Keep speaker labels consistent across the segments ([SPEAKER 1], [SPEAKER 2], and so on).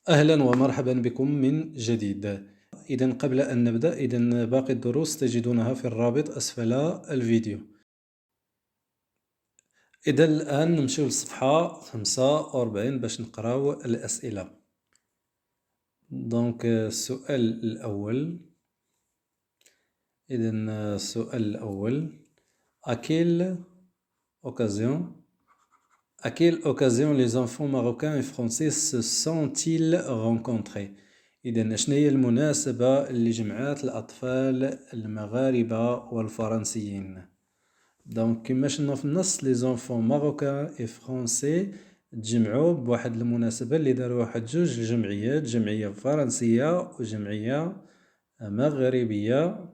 [SPEAKER 1] أهلا ومرحبا بكم من جديد. إذا قبل أن نبدأ، باقي الدروس تجدونها في الرابط أسفل الفيديو. إذا الآن نمشيو للصفحة 45 باش نقراو الأسئلة. السؤال الأول. السؤال الأول: À quelle occasion les enfants marocains et français se sont-ils rencontrés؟ إذا شنو هي المناسبة اللي جمعات الأطفال المغاربة والفرنسيين؟ كما شفنا في النص les enfants marocains et français تجمعوا بواحد المناسبة اللي داروا واحد جوج جمعيات، جمعية فرنسية وجمعية مغربية.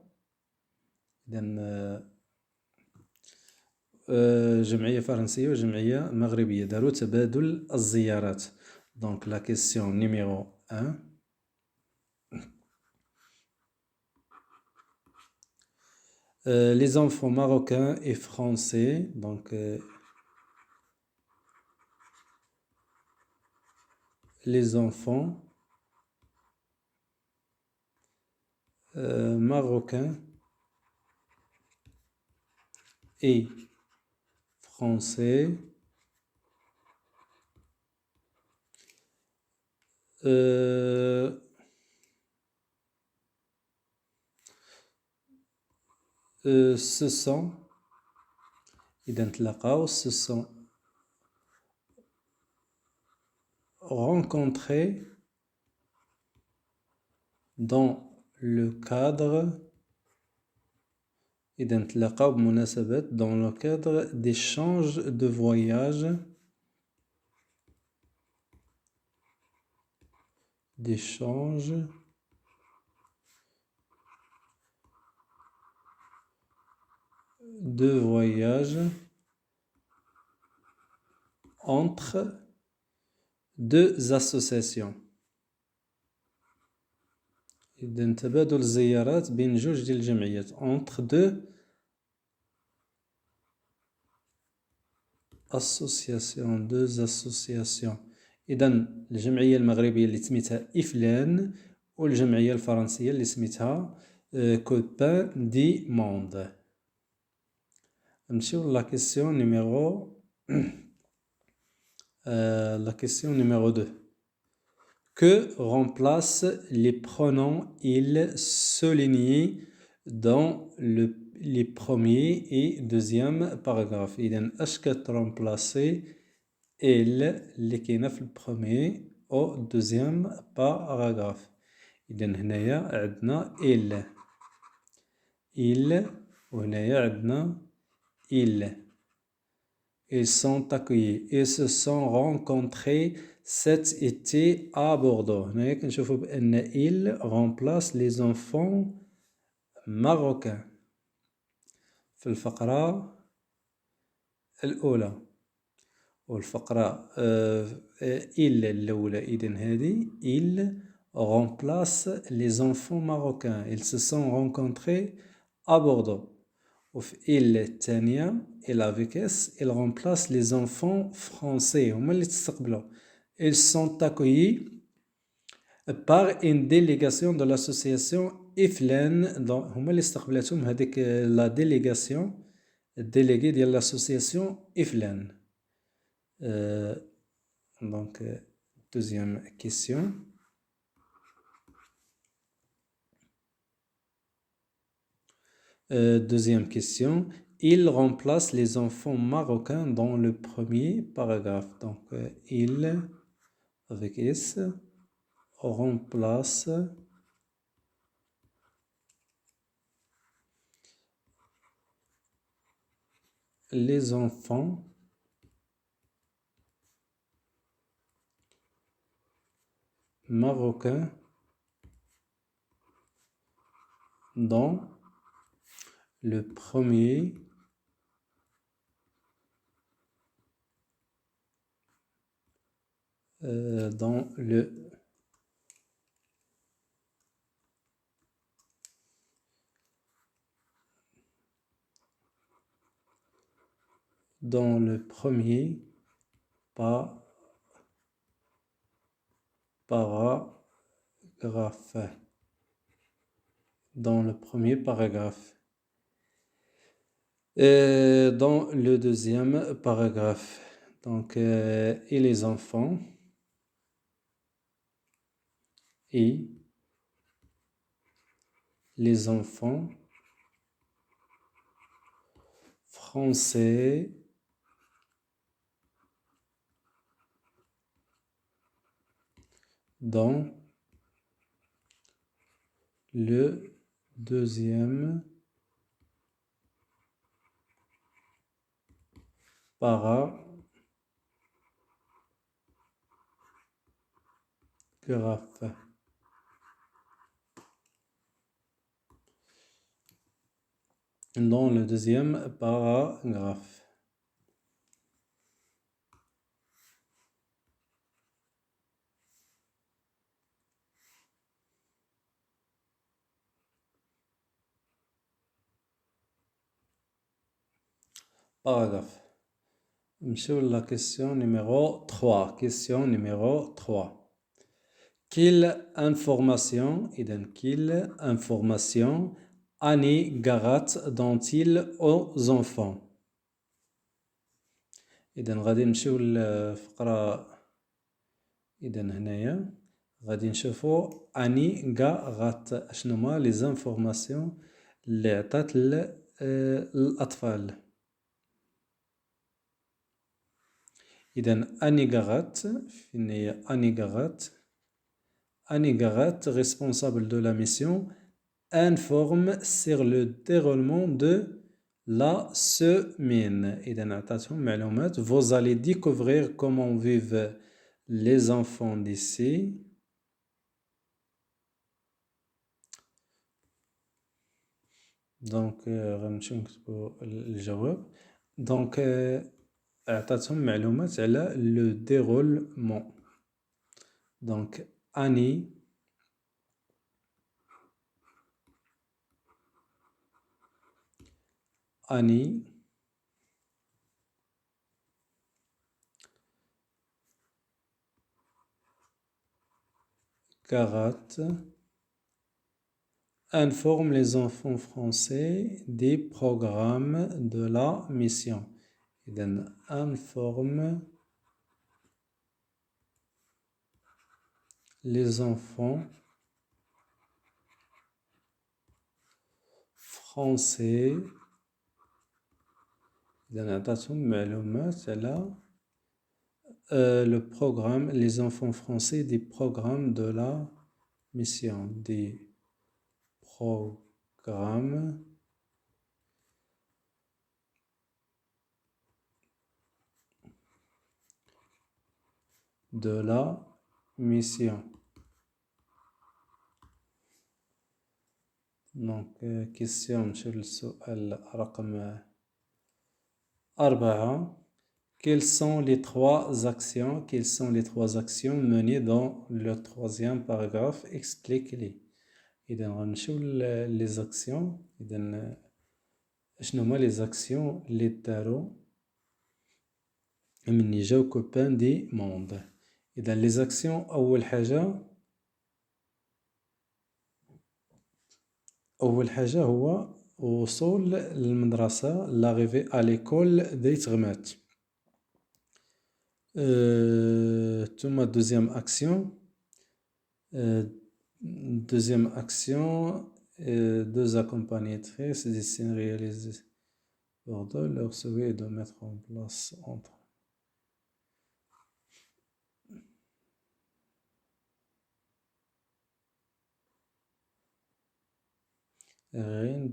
[SPEAKER 1] إذا جمعية فرنسية وجمعية مغربية داروا تبادل الزيارات. la question numéro 1. Les enfants marocains et français, les enfants marocains et français se sont rencontrés dans le cadre dans le cadre d'échanges de voyage entre deux associations. إذن تبادل الزيارات بين جوج ديال الجمعيات entre deux associations. إذن الجمعية المغربية اللي سميتها إفلان والجمعية الفرنسية اللي سميتها كوبان دي موند. نمشيو لا كيسيون نيميرو la question numéro 2. Que remplacent les pronoms il soulignés dans les premiers et deuxième paragraphes؟ إذن اش كترمبلاسي il اللي كاينه في البروميي او دوزيام باراغراف؟ إذن هنايا عندنا il وهنايا عندنا il. Ils sont accueillis. Ils se sont rencontrés cet été à Bordeaux. هنايا كنشوفوا بأن il remplace les enfants marocains في الفقرة الأولى. والفقرة il الأولى إذن هذه il remplace les enfants marocains. Ils se sont rencontrés à Bordeaux. وفي il الثانية il avec s il remplace les enfants français. هما اللي تستقبلوا. Ils sont accueillis par une délégation de l'association إفلان. هما اللي استقبلتهم هذيك la délégation الديليغي ديال l'association إفلان. Deuxième question. Deuxième question. Il remplace les enfants marocains dans le premier paragraphe. Il, avec S, remplace les enfants marocains dans le premier premier paragraphe. Dans le premier paragraphe. Dans le deuxième paragraphe. Donc, et les enfants. Et les enfants français dans le deuxième paragraphe. Dans le deuxième paragraphe. Paragraphe. Sur la question numéro 3. Question numéro 3. Quelle information Annie Garat donne-t-il aux enfants? إذا غادي نمشيو للفقرة. إذا هنايا غادي نشوفو أني غات أشنو هما لي زانفورماسيون اللي عطات للأطفال. إذا أني غات فين هي أني غات responsable de la mission informe sur le déroulement de la semaine. إذا عطاتهم معلومات. Vous allez découvrir comment vivent les enfants d'ici. دونك غنمشيو نكتبو الجواب. دونك عطاتهم معلومات على لو ديرولمون. دونك أني Garat informe les enfants français des programmes de la mission. إذن informe les enfants français. إذن عطاتهم معلومات على le programme, les enfants français des programmes de la mission. Des programmes de la mission. Donc, question sur le su'al رقم 4. Quelles sont les trois actions menées dans le troisième paragraphe? Explique-les. إذا غنمشيو les actions. إذا شنو هما les actions اللي داروا مني جاو كوبان دي موند. إذا les actions أول حاجة هو وصول للمدرسة l'arrivée à l'école ديت غمات. ثم deuxième action, deux accompagnatrices dessinent réaliser Bordeaux leur souhait est de mettre en place entre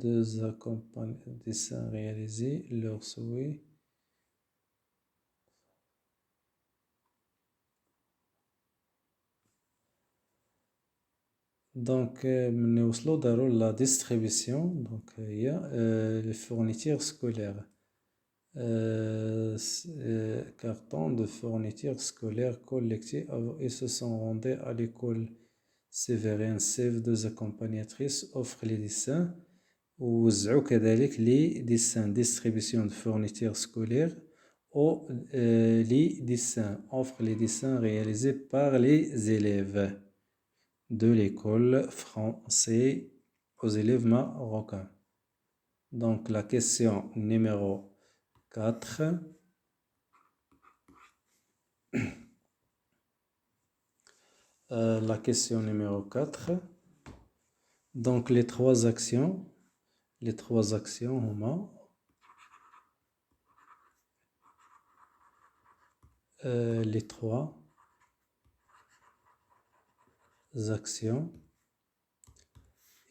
[SPEAKER 1] deux accompagnatrices dessinent réaliser leur souhait. Donc, nous وصلوا داروا la distribution. Donc, il y a les fournitures scolaires. Carton de fournitures scolaires collectés et se sont rendus à l'école Sévérine. Ces deux accompagnatrices offrent les dessins. ووزعوا كذلك les dessins. Distribution de fournitures scolaires les dessins, offre les dessins réalisés par les élèves de l'école française aux élèves marocains. Donc la question numéro 4. La question numéro 4. Donc les trois actions هما les trois actions.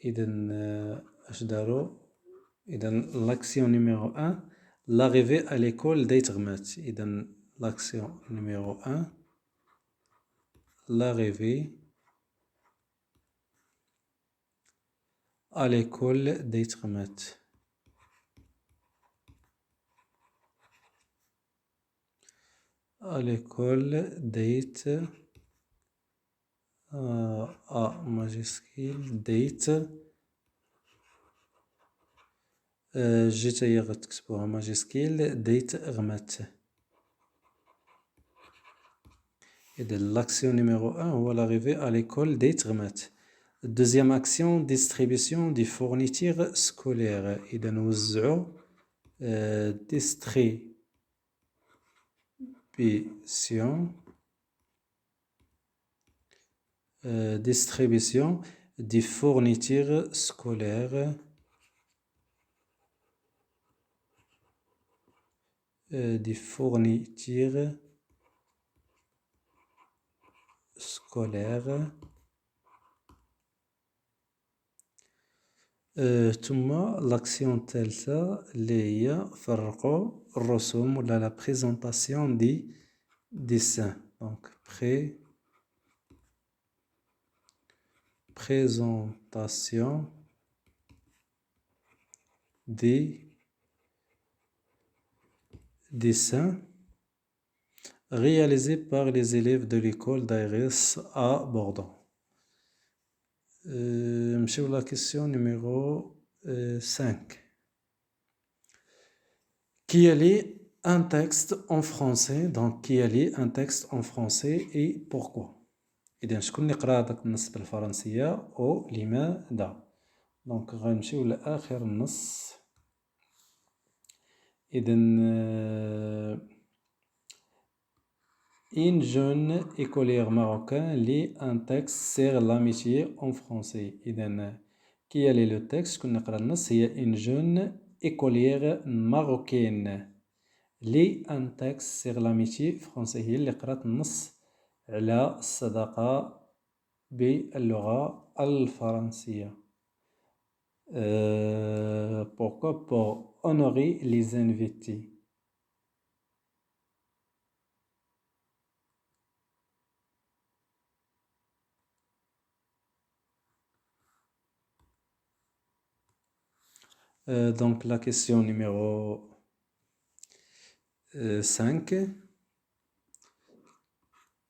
[SPEAKER 1] إذن اش داروا؟ إذن l'action numéro 1, l'arrivée à l'école d'Aïtغمات. إذن l'action numéro 1, l'arrivée à l'école d'Aïtغمات. À l'école d'Aït A majuscule d'Aït جيت هي غتكتبوها majuscule d'Aïtغمات. إذن l'action numéro 1 هو l'arrivée à l'école d'Aïtغمات. Deuxième action, distribution des fournitures scolaires. إذا نوزعوا distribution des fournitures scolaires. Des fournitures scolaires. ثم l'action الثالثة اللي هي فرقوا الرسوم ولا la présentation des dessins. Donc présentation des dessins réalisés par les élèves de l'école d'Aïres à Bordeaux. نمشيو la question numéro 5. Qui lit un texte en français? Donc qui lit un texte en français et pourquoi? إذا شكون اللي قرا هذاك النص بالفرنسية ولماذا؟ دونك غنمشيو لآخر النص. إذا une jeune écolière marocaine lit un texte sur l'amitié en français. إذا qui lit le texte؟ شكون اللي قرا النص؟ هي une jeune écolière marocaine lit un texte sur l'amitié français. هي اللي قرات النص على الصداقة باللغة الفرنسية. Pourquoi? Pour honorer les invités. Donc la question numéro 5.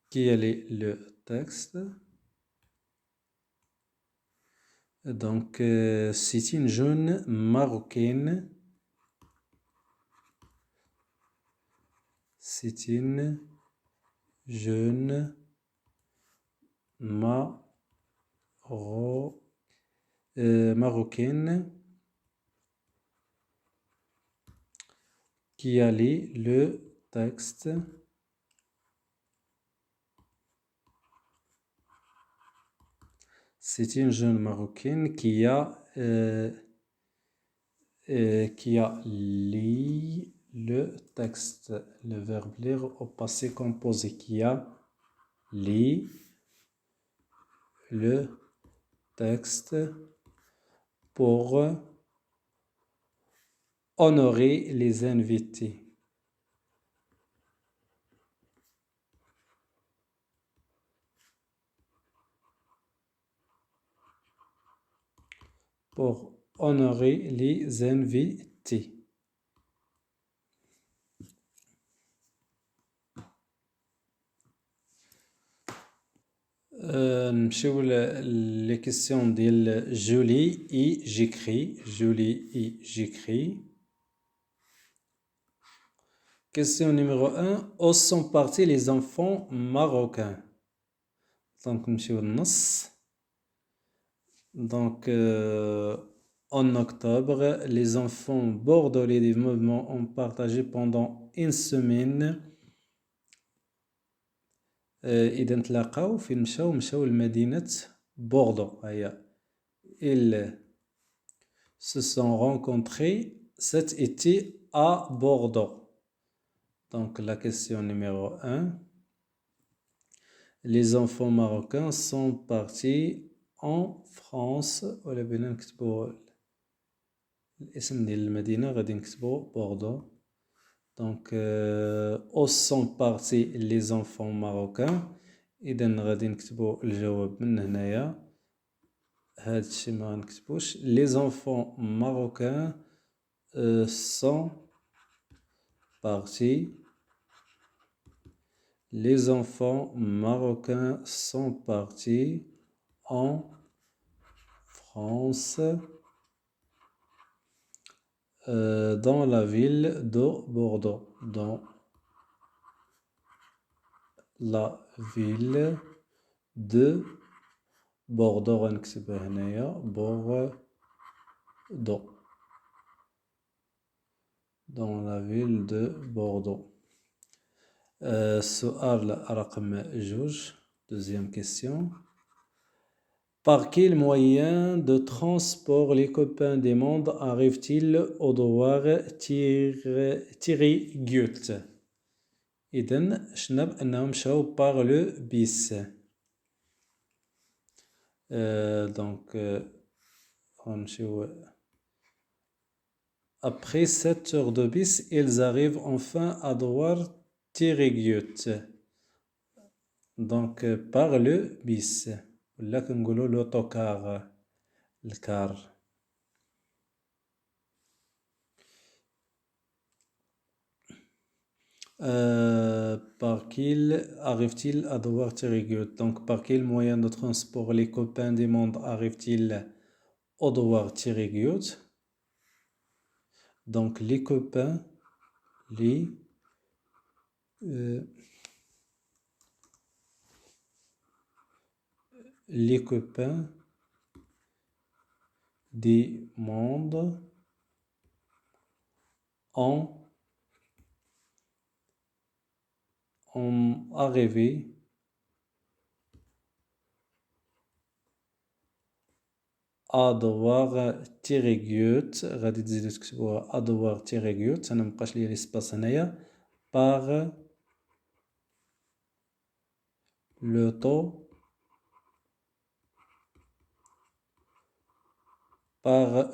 [SPEAKER 1] Quel est le texte? Donc c'est une jeune marocaine. C'est une jeune marocaine qui a lu le texte. C'est une jeune marocaine qui a lu le texte. Le verbe lire au passé composé. Qui a lu le texte pour honorer les invités. Pour honorer les invités. نمشيو les questions ديال je lis et j'écris. Je lis et j'écris. Question numéro 1. Où sont partis les enfants marocains? Donc, monsieur Nas. Donc, en octobre, les enfants bordelais des mouvements ont partagé pendant une semaine. إذا تلاقاو فين مشاو لمدينة بوردو. هيا. Ils se sont rencontrés cet été à Bordeaux. Donc, la question numéro 1. Les enfants marocains sont partis en France. ولا بينا نكتبو الاسم ديال المدينة غادي نكتبو بوردو. Donc, où sont partis les enfants marocains? إذا غادي نكتبو الجواب من هنايا. هادشي ما غنكتبوش. Les enfants marocains sont partis. Les enfants marocains sont partis en France, dans la ville de Bordeaux. Dans la ville de Bordeaux. غنكتبها هنايا Bordeaux. Dans la ville de Bordeaux. السؤال رقم 2. Deuxième question. Par quel moyen de transport les copains des mondes arrivent-ils au devoir Thierry-Gutt? إذن شفنا بأنهم مشاو par le bus. Donc غنمشيو après 7 heures de bus, ils arrivent enfin à devoir Thierry-Gutt. Donc par le bus. ولا كنقولوا l'autocar. الكار. Par quel arrive-t-il à devoir Thierry-Gutt? Donc par quel moyen de transport les copains des mondes arrivent-ils au devoir Thierry-Gutt? Donc les copains, les copains des mondes ont arrivé à devoir Thierry-Gutt. غادي تزيدو تكتبوها à devoir Thierry-Gutt. انا مبقاش ليا ليسباس هنايا. par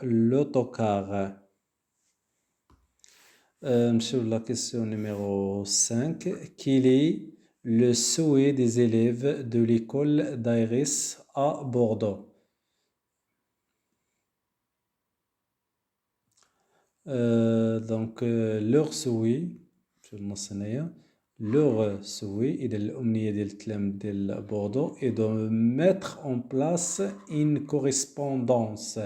[SPEAKER 1] l'autocar. Sur la question numéro 5. Quel est le souhait des élèves de l'école d'Iris à Bordeaux? Donc leur souhait في النص هنايا. leur souhait إذا الأمنية ديال التلاميذ ديال بوردو est de mettre en place une correspondance.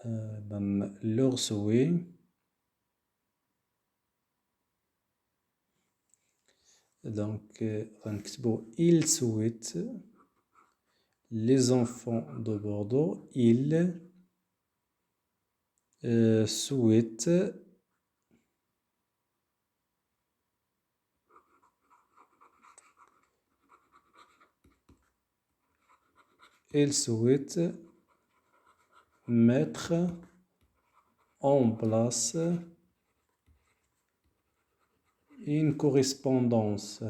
[SPEAKER 1] Donc leur souhait donc غنكتبو il souhaite les enfants de Bordeaux ils souhaitent mettre en place une correspondance.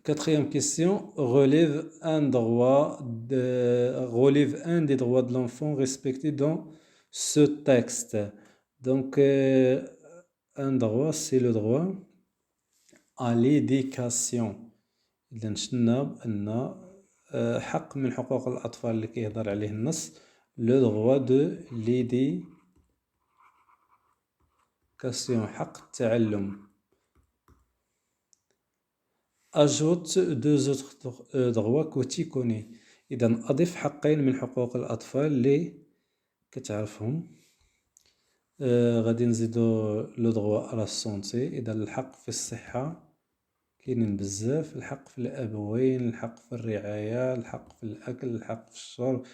[SPEAKER 1] Quatrième question. Relève un des droits de l'enfant respectés dans ce texte. Donc, un droit, c'est le droit à l'éducation. إذا شفنا بأن حق من حقوق الأطفال اللي كيهضر عليه النص le droit de l'éducation. حق التعلم. Ajoute 2 autres droits que tu connais. إذا أضف حقين من حقوق الأطفال اللي كتعرفهم. غادي نزيدو لو دغوا ألا سونتي. إذا الحق في الصحة كاينين بزاف، الحق في الأبوين، الحق في الرعاية، الحق في الأكل، الحق في الشرب.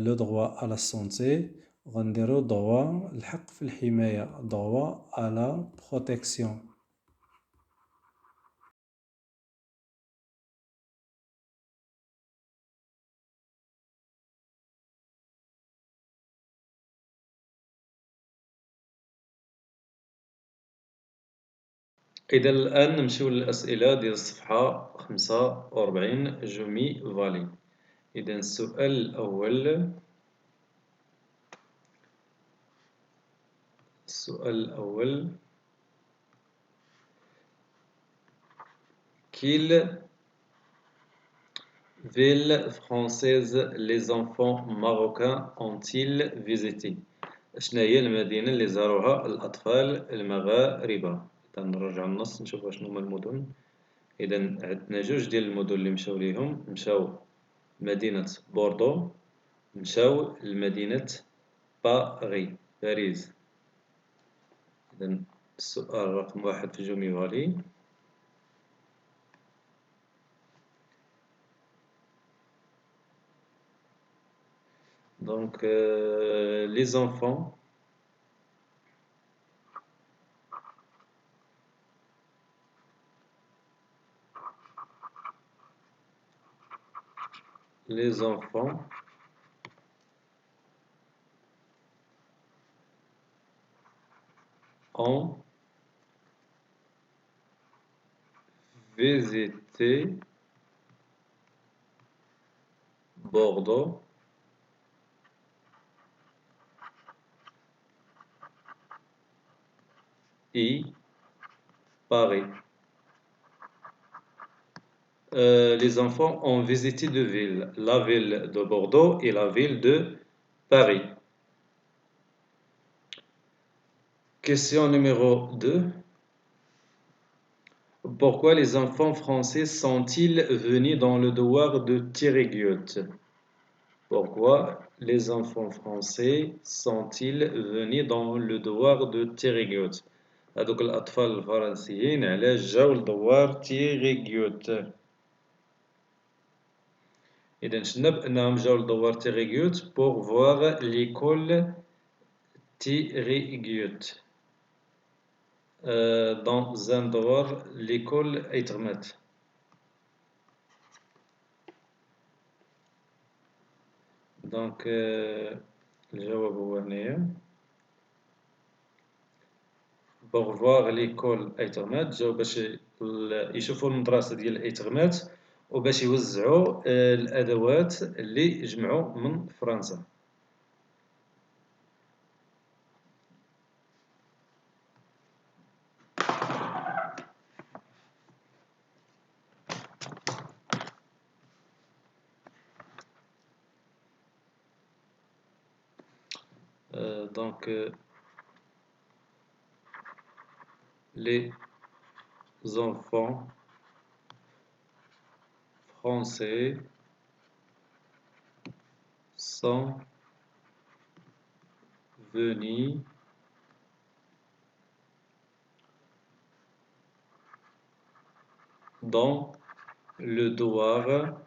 [SPEAKER 1] لو دغوا ألا سونتي. وغنديرو دغوا الحق في الحماية، دغوا ألا بروتيكسيون. إذا الآن نمشيو للأسئلة ديال الصفحة 45 جومي فالي. إذا السؤال الأول Quelle ville française les enfants marocains ont-ils visité؟ شنا هي المدينة اللي زاروها الأطفال المغاربة؟ إذا نرجع النص نشوف شنو هما المدن. إذا عندنا جوج ديال المدن اللي مشاو ليهم، مشاو مدينة بوردو، مشاو لمدينة باريس. إذا السؤال رقم 1 في جومي فالي. Donc, les enfants ont visité Bordeaux et Paris. Les enfants ont visité deux villes, la ville de Bordeaux et la ville de Paris. Question numéro 2. Pourquoi les enfants français sont-ils venus dans le devoir de Thierry-Gueute? Pourquoi les enfants français sont-ils venus dans le devoir de Thierry-Gueute؟ هذوك الأطفال الفرنسيين علاش جاو لدوار تيغيغيوت؟ إذا شفنا بأنهم جاو لدوار تيغيغيوت pour voir l'école تيغيغيوت. dans un devoir l'école Eitermet. دونك الجواب هو هنايا pour voir l'école ايترمات. جاو باش يشوفوا المدرسة ديال ايترمات وباش يوزعوا الأدوات اللي جمعوا من فرنسا. Donc les enfants français sont venus dans le devoir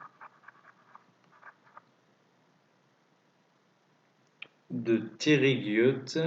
[SPEAKER 1] de Thierry-Gueute